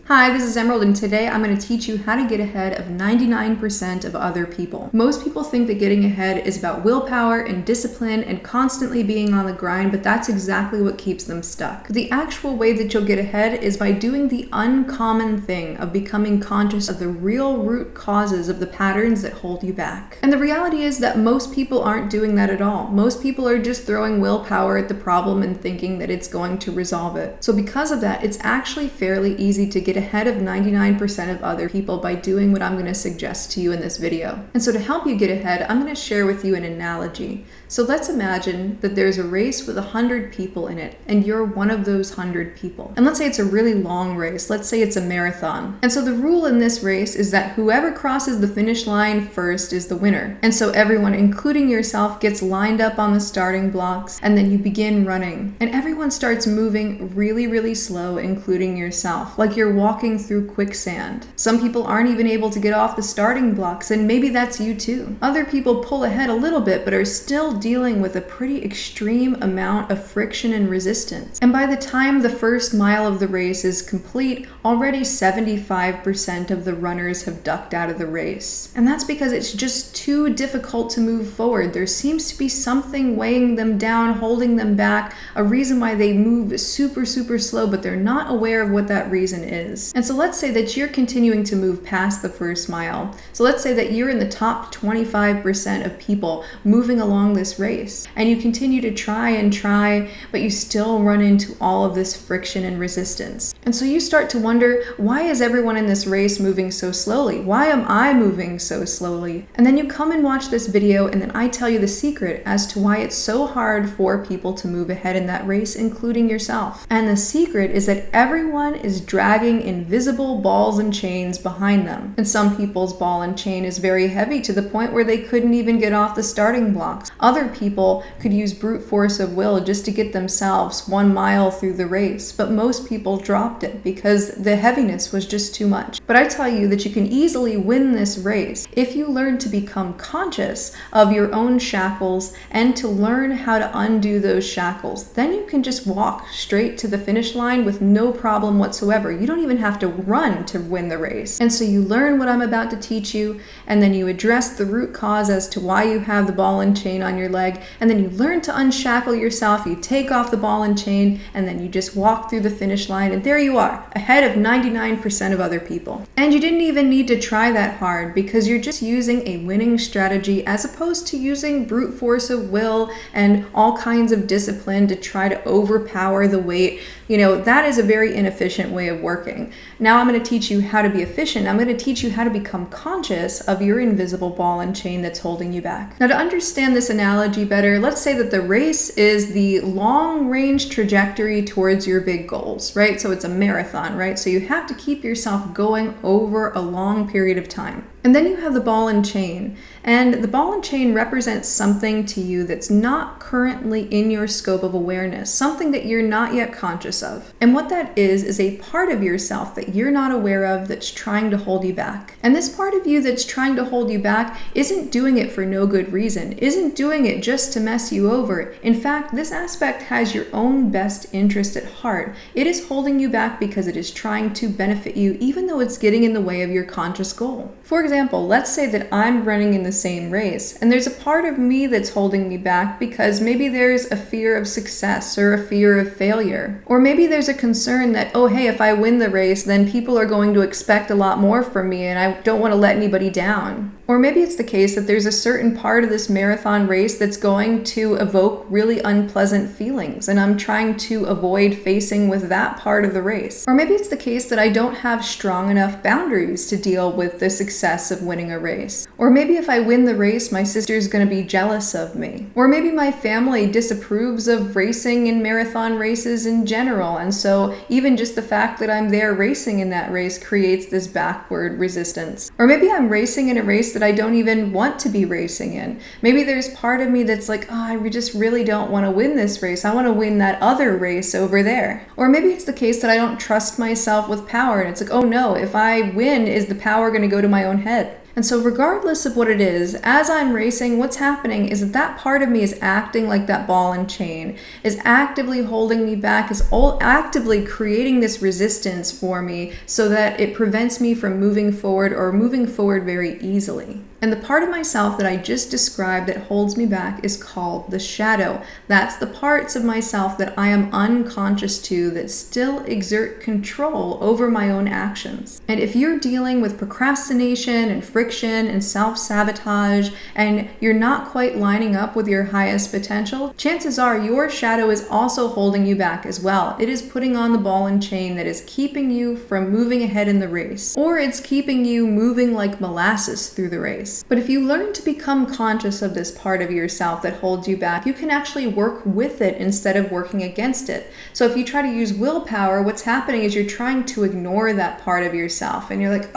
Hi, this is Emerald, and today I'm going to teach you how to get ahead of 99% of other people. Most people think that getting ahead is about willpower and discipline and constantly being on the grind, but that's exactly what keeps them stuck. The actual way that you'll get ahead is by doing the uncommon thing of becoming conscious of the real root causes of the patterns that hold you back. And the reality is that most people aren't doing that at all. Most people are just throwing willpower at the problem and thinking that it's going to resolve it. So because of that, it's actually fairly easy to get ahead of 99% of other people by doing what I'm going to suggest to you in this video. And so to help you get ahead, I'm going to share with you an analogy. So let's imagine that there's a race with 100 people in it, and you're one of those 100 people. And let's say it's a really long race. Let's say it's a marathon. And so the rule in this race is that whoever crosses the finish line first is the winner. And so everyone, including yourself, gets lined up on the starting blocks, and then you begin running. And everyone starts moving really, really slow, including yourself, like you're walking through quicksand. Some people aren't even able to get off the starting blocks, and maybe that's you too. Other people pull ahead a little bit, but are still dealing with a pretty extreme amount of friction and resistance. And by the time the first mile of the race is complete, already 75% of the runners have ducked out of the race. And that's because it's just too difficult to move forward. There seems to be something weighing them down, holding them back, a reason why they move super, super slow, but they're not aware of what that reason is. And so let's say that you're continuing to move past the first mile. So let's say that you're in the top 25% of people moving along this race, and you continue to try, but you still run into all of this friction and resistance. And so you start to wonder, why is everyone in this race moving so slowly? Why am I moving so slowly? And then you come and watch this video, and then I tell you the secret as to why it's so hard for people to move ahead in that race, including yourself. And the secret is that everyone is dragging invisible balls and chains behind them. And some people's ball and chain is very heavy to the point where they couldn't even get off the starting blocks. Other people could use brute force of will just to get themselves 1 mile through the race, but most people dropped it because the heaviness was just too much. But I tell you that you can easily win this race if you learn to become conscious of your own shackles and to learn how to undo those shackles. Then you can just walk straight to the finish line with no problem whatsoever. You don't even have to run to win the race. And so you learn what I'm about to teach you, and then you address the root cause as to why you have the ball and chain on your leg, and then you learn to unshackle yourself, you take off the ball and chain, and then you just walk through the finish line, and there you are, ahead of 99% of other people. And you didn't even need to try that hard because you're just using a winning strategy as opposed to using brute force of will and all kinds of discipline to try to overpower the weight. That is a very inefficient way of working. Now I'm going to teach you how to be efficient. I'm going to teach you how to become conscious of your invisible ball and chain that's holding you back. Now, to understand this analogy better, let's say that the race is the long-range trajectory towards your big goals, right? So it's a marathon, right? So you have to keep yourself going over a long period of time. And then you have the ball and chain. And the ball and chain represents something to you that's not currently in your scope of awareness, something that you're not yet conscious of. And what that is a part of yourself that you're not aware of that's trying to hold you back. And this part of you that's trying to hold you back isn't doing it for no good reason, isn't doing it just to mess you over. In fact, this aspect has your own best interest at heart. It is holding you back because it is trying to benefit you, even though it's getting in the way of your conscious goal. For example, let's say that I'm running in the same race, and there's a part of me that's holding me back because maybe there's a fear of success or a fear of failure. Or maybe there's a concern that, oh hey, if I win the race, then people are going to expect a lot more from me and I don't want to let anybody down. Or maybe it's the case that there's a certain part of this marathon race that's going to evoke really unpleasant feelings, and I'm trying to avoid facing with that part of the race. Or maybe it's the case that I don't have strong enough boundaries to deal with the success of winning a race. Or maybe if I win the race, my sister's going to be jealous of me. Or maybe my family disapproves of racing in marathon races in general, and so even just the fact that I'm there racing in that race creates this backward resistance. Or maybe I'm racing in a race that I don't even want to be racing in. Maybe there's part of me that's like, oh, I just really don't want to win this race. I want to win that other race over there. Or maybe it's the case that I don't trust myself with power, and it's like, oh no, if I win, is the power going to go to my own head? And so regardless of what it is, as I'm racing, what's happening is that that part of me is acting like that ball and chain, is actively holding me back, is actively creating this resistance for me so that it prevents me from moving forward or moving forward very easily. And the part of myself that I just described that holds me back is called the shadow. That's the parts of myself that I am unconscious to that still exert control over my own actions. And if you're dealing with procrastination and friction and self-sabotage and you're not quite lining up with your highest potential, chances are your shadow is also holding you back as well. It is putting on the ball and chain that is keeping you from moving ahead in the race, or it's keeping you moving like molasses through the race. But if you learn to become conscious of this part of yourself that holds you back, you can actually work with it instead of working against it. So if you try to use willpower, what's happening is you're trying to ignore that part of yourself. And you're like,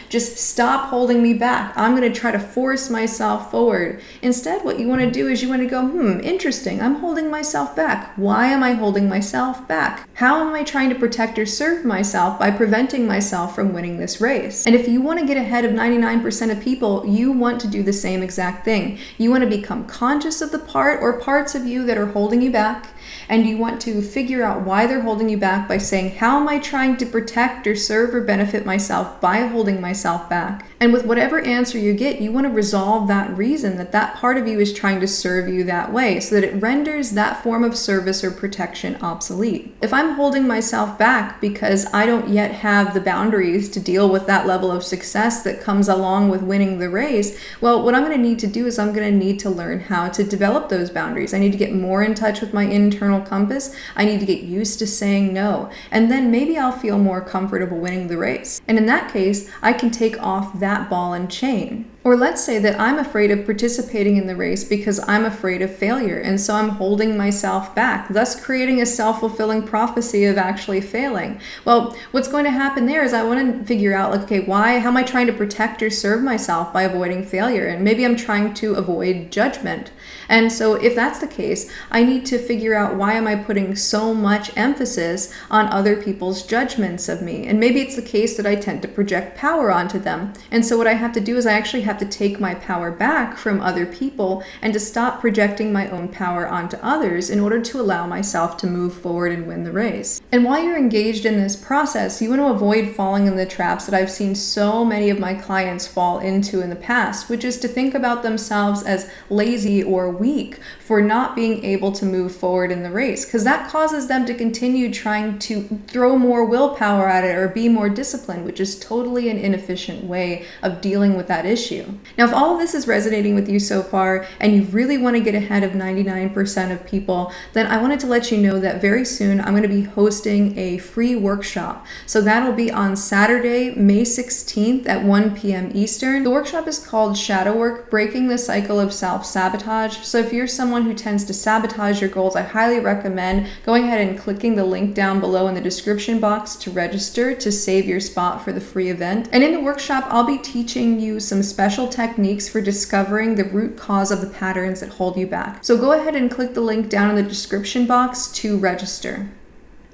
just stop holding me back. I'm going to try to force myself forward. Instead, what you want to do is you want to go, interesting. I'm holding myself back. Why am I holding myself back? How am I trying to protect or serve myself by preventing myself from winning this race? And if you want to get ahead of 99% of people, you want to do the same exact thing. You want to become conscious of the part or parts of you that are holding you back, and you want to figure out why they're holding you back by saying, how am I trying to protect or serve or benefit myself by holding myself back? And with whatever answer you get, you want to resolve that reason that that part of you is trying to serve you that way so that it renders that form of service or protection obsolete. If I'm holding myself back because I don't yet have the boundaries to deal with that level of success that comes along with winning the race, well, what I'm going to need to do is I'm going to need to learn how to develop those boundaries. I need to get more in touch with my internal compass. I need to get used to saying no. And then maybe I'll feel more comfortable winning the race. And in that case, I can take off that ball and chain. Or let's say that I'm afraid of participating in the race because I'm afraid of failure, and so I'm holding myself back, thus creating a self-fulfilling prophecy of actually failing. Well, what's going to happen there is I want to figure out, how am I trying to protect or serve myself by avoiding failure? And maybe I'm trying to avoid judgment. And so if that's the case, I need to figure out, why am I putting so much emphasis on other people's judgments of me? And maybe it's the case that I tend to project power onto them. And so what I have to do is I actually have to take my power back from other people and to stop projecting my own power onto others in order to allow myself to move forward and win the race. And while you're engaged in this process, you want to avoid falling in the traps that I've seen so many of my clients fall into in the past, which is to think about themselves as lazy or weak for not being able to move forward in the race, because that causes them to continue trying to throw more willpower at it or be more disciplined, which is totally an inefficient way of dealing with that issue. Now, if all of this is resonating with you so far and you really want to get ahead of 99% of people, then I wanted to let you know that very soon I'm going to be hosting a free workshop. So that'll be on Saturday, May 16th at 1 p.m. Eastern. The workshop is called Shadow Work, Breaking the Cycle of Self-Sabotage. So if you're someone who tends to sabotage your goals, I highly recommend going ahead and clicking the link down below in the description box to register to save your spot for the free event. And in the workshop, I'll be teaching you some special techniques for discovering the root cause of the patterns that hold you back. So go ahead and click the link down in the description box to register.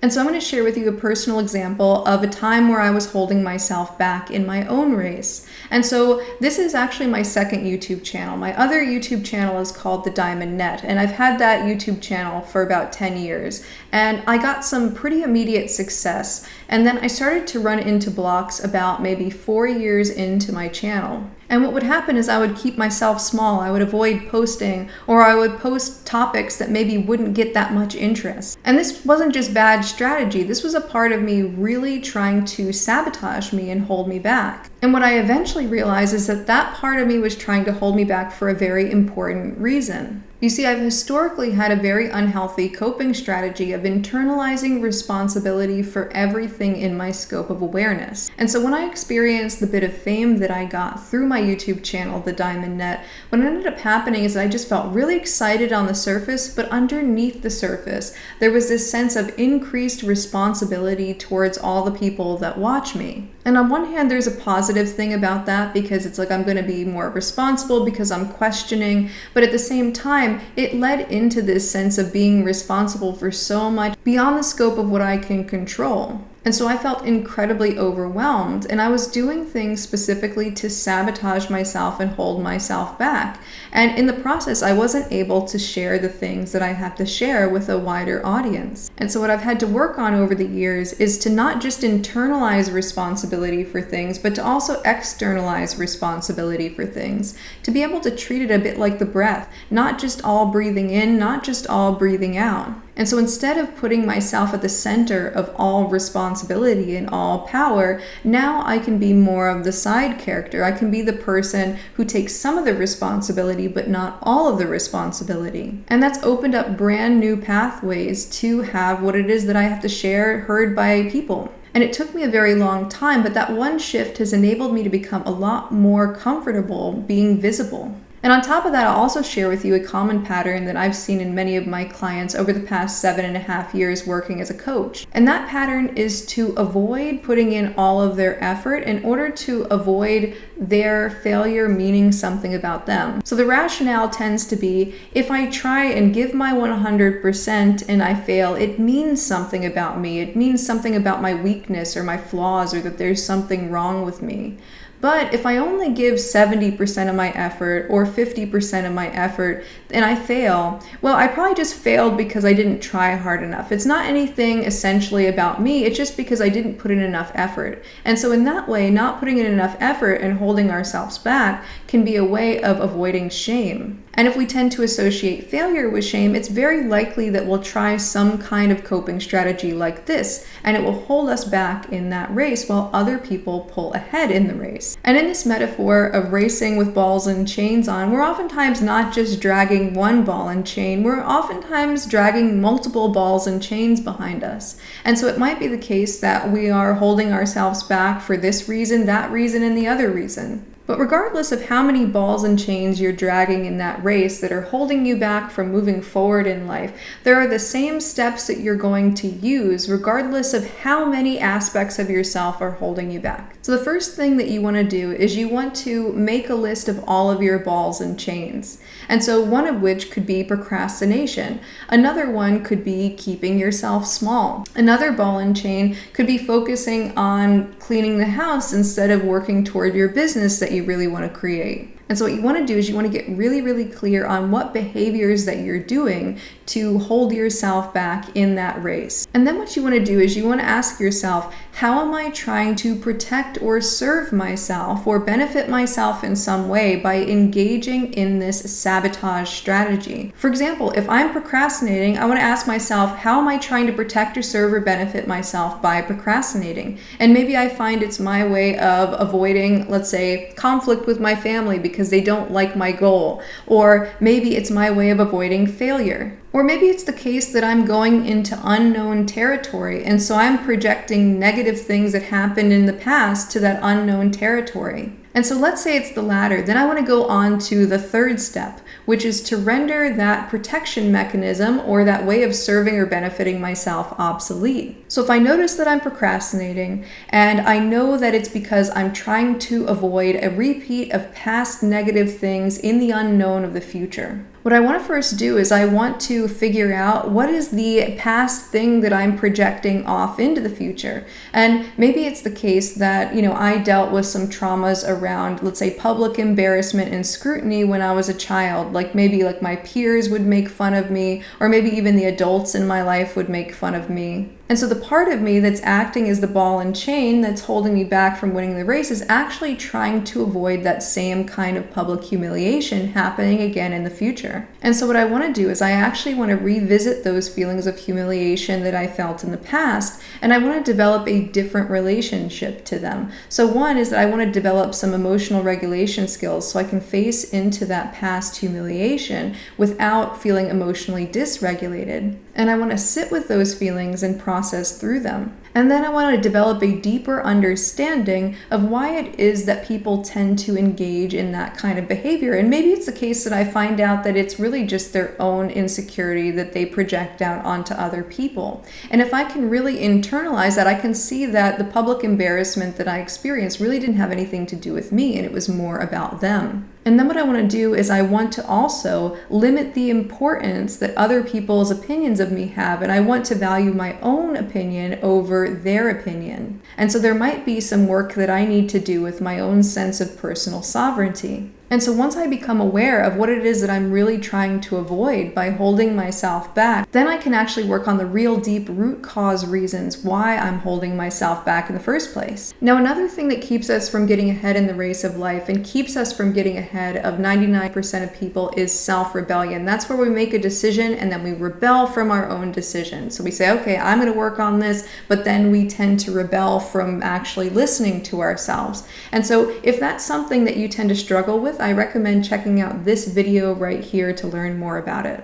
And so I'm going to share with you a personal example of a time where I was holding myself back in my own race. And so this is actually my second YouTube channel. My other YouTube channel is called The Diamond Net, and I've had that YouTube channel for about 10 years. And I got some pretty immediate success. And then I started to run into blocks about maybe 4 years into my channel. And what would happen is I would keep myself small. I would avoid posting, or I would post topics that maybe wouldn't get that much interest. And this wasn't just bad strategy. This was a part of me really trying to sabotage me and hold me back. And what I eventually realized is that that part of me was trying to hold me back for a very important reason. You see, I've historically had a very unhealthy coping strategy of internalizing responsibility for everything in my scope of awareness. And so when I experienced the bit of fame that I got through my YouTube channel, The Diamond Net, what ended up happening is that I just felt really excited on the surface, but underneath the surface, there was this sense of increased responsibility towards all the people that watch me. And on one hand, there's a positive thing about that because it's like I'm going to be more responsible because I'm questioning. But at the same time, it led into this sense of being responsible for so much beyond the scope of what I can control. And so I felt incredibly overwhelmed, and I was doing things specifically to sabotage myself and hold myself back. And in the process, I wasn't able to share the things that I have to share with a wider audience. And so what I've had to work on over the years is to not just internalize responsibility for things, but to also externalize responsibility for things. To be able to treat it a bit like the breath, not just all breathing in, not just all breathing out. And so instead of putting myself at the center of all responsibility and all power, now I can be more of the side character. I can be the person who takes some of the responsibility, but not all of the responsibility. And that's opened up brand new pathways to have what it is that I have to share heard by people. And it took me a very long time, but that one shift has enabled me to become a lot more comfortable being visible. And on top of that, I'll also share with you a common pattern that I've seen in many of my clients over the past 7.5 years working as a coach. And that pattern is to avoid putting in all of their effort in order to avoid their failure meaning something about them. So the rationale tends to be, if I try and give my 100% and I fail, it means something about me. It means something about my weakness or my flaws, or that there's something wrong with me. But if I only give 70% of my effort or 50% of my effort and I fail, well, I probably just failed because I didn't try hard enough. It's not anything essentially about me. It's just because I didn't put in enough effort. And so in that way, not putting in enough effort and holding ourselves back can be a way of avoiding shame. And if we tend to associate failure with shame, it's very likely that we'll try some kind of coping strategy like this, and it will hold us back in that race while other people pull ahead in the race. And in this metaphor of racing with balls and chains on, we're oftentimes not just dragging one ball and chain, we're oftentimes dragging multiple balls and chains behind us. And so it might be the case that we are holding ourselves back for this reason, that reason, and the other reason. But regardless of how many balls and chains you're dragging in that race that are holding you back from moving forward in life, there are the same steps that you're going to use regardless of how many aspects of yourself are holding you back. So the first thing that you want to do is you want to make a list of all of your balls and chains. And so one of which could be procrastination. Another one could be keeping yourself small. Another ball and chain could be focusing on cleaning the house instead of working toward your business that you really want to create. And so what you want to do is you want to get really, really clear on what behaviors that you're doing to hold yourself back in that race. And then what you want to do is you want to ask yourself, how am I trying to protect or serve myself or benefit myself in some way by engaging in this sabotage strategy? For example, if I'm procrastinating, I want to ask myself, how am I trying to protect or serve or benefit myself by procrastinating? And maybe I find it's my way of avoiding, let's say, conflict with my family because they don't like my goal. Or maybe it's my way of avoiding failure. Or maybe it's the case that I'm going into unknown territory, and so I'm projecting negative things that happened in the past to that unknown territory. And so let's say it's the latter. Then I want to go on to the third step, which is to render that protection mechanism or that way of serving or benefiting myself obsolete. So if I notice that I'm procrastinating and I know that it's because I'm trying to avoid a repeat of past negative things in the unknown of the future, what I want to first do is I want to figure out what is the past thing that I'm projecting off into the future. And maybe it's the case that, I dealt with some traumas around, let's say, public embarrassment and scrutiny when I was a child. Like maybe my peers would make fun of me, or maybe even the adults in my life would make fun of me. And so the part of me that's acting as the ball and chain that's holding me back from winning the race is actually trying to avoid that same kind of public humiliation happening again in the future. And so what I want to do is I actually want to revisit those feelings of humiliation that I felt in the past, and I want to develop a different relationship to them. So one is that I want to develop some emotional regulation skills so I can face into that past humiliation without feeling emotionally dysregulated. And I want to sit with those feelings and process through them. And then I want to develop a deeper understanding of why it is that people tend to engage in that kind of behavior. And maybe it's the case that I find out that it's really just their own insecurity that they project out onto other people. And if I can really internalize that, I can see that the public embarrassment that I experienced really didn't have anything to do with me, and it was more about them. And then what I want to do is I want to also limit the importance that other people's opinions of me have, and I want to value my own opinion over over their opinion. And so there might be some work that I need to do with my own sense of personal sovereignty. And so once I become aware of what it is that I'm really trying to avoid by holding myself back, then I can actually work on the real deep root cause reasons why I'm holding myself back in the first place. Now, another thing that keeps us from getting ahead in the race of life and keeps us from getting ahead of 99% of people is self-rebellion. That's where we make a decision and then we rebel from our own decision. So we say, okay, I'm going to work on this, but then we tend to rebel from actually listening to ourselves. And so if that's something that you tend to struggle with, I recommend checking out this video right here to learn more about it.